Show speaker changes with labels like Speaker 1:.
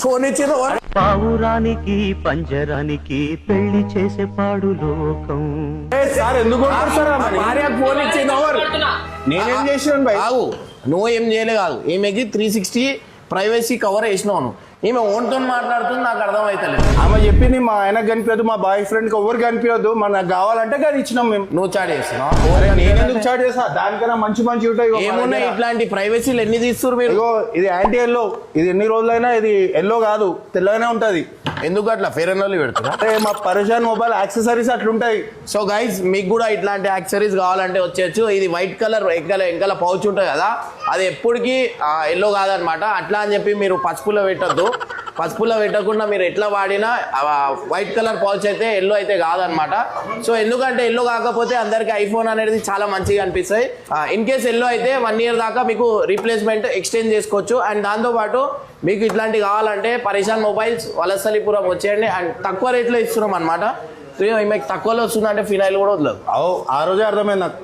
Speaker 1: Phone ఇచ్చింది
Speaker 2: పావురానికి పంజరానికి పెళ్లి చేసే పాడు లోకం.
Speaker 3: సార్ ఎందుకు
Speaker 1: భార్యకు ఫోన్ ఇచ్చింది ఎవరు?
Speaker 3: నేనేం చేసినాను భయ్?
Speaker 1: కాదు, నువ్వు ఏం చేయలే కాదు, ఈమెకి 360 ప్రైవసీ కవర్ వేసినావు. ఈమె ఓన్తో మాట్లాడుతుంది, నాకు అర్థమవుతలేదు.
Speaker 3: ఆమె చెప్పింది మా ఆయనకు కనిపించదు, మా బాయ్ ఫ్రెండ్ కి ఎవరు కనిపించదు, మనకు కావాలంటే అది ఇచ్చినాం మేము.
Speaker 1: నువ్వు చాట్ చేస్తున్నావు.
Speaker 3: నేను ఎందుకు చాట్ చేస్తా? దానికన్నా మంచి మంచి ఉంటాయి.
Speaker 1: ఏమున్నాయి ఇట్లాంటి ప్రైవసీలు ఎన్ని తీస్తున్నారు మీరు?
Speaker 3: ఇది యాంటీ ఎల్లో, ఇది ఎన్ని రోజులైనా ఇది ఎల్లో కాదు, తెల్లగానే ఉంటది.
Speaker 1: ఎందుకు అట్లా ఫేర్ అండ్ లవ్లీ పెడుతున్నా?
Speaker 3: అంటే మా పరేషాన్ మొబైల్ యాక్సెసరీస్ అట్లుంటాయి.
Speaker 1: సో గైస్, మీకు కూడా ఇట్లాంటి యాక్సెసరీస్ కావాలంటే వచ్చేయచ్చు. ఇది వైట్ కలర్ వెనకాల పౌచ్ ఉంటుంది కదా, అది ఎప్పటికీ ఎల్లో కాదనమాట. అట్లా అని చెప్పి మీరు పసుపులో పెట్టద్దు. పసుపులో పెట్టకుండా మీరు ఎట్లా వాడినా వైట్ కలర్ పౌచ్ అయితే ఎల్లో అయితే కాదనమాట. సో ఎందుకంటే ఎల్లో కాకపోతే అందరికి ఐఫోన్ అనేది చాలా మంచిగా అనిపిస్తాయి. ఇన్ కేస్ ఎల్లో అయితే 1 year దాకా మీకు రీప్లేస్మెంట్ ఎక్స్చేంజ్ చేసుకోవచ్చు. అండ్ దాంతోపాటు మీకు ఇట్లాంటివి కావాలంటే పరేషాన్ మొబైల్స్ వలసలిపురం వచ్చేయండి. అండ్ తక్కువ రేట్లో ఇస్తున్నాం అనమాట. మీకు తక్కువలో వస్తుందంటే ఫినాయిల్ కూడా వదలదు.
Speaker 3: ఆ రోజే అర్థమైంది నాకు.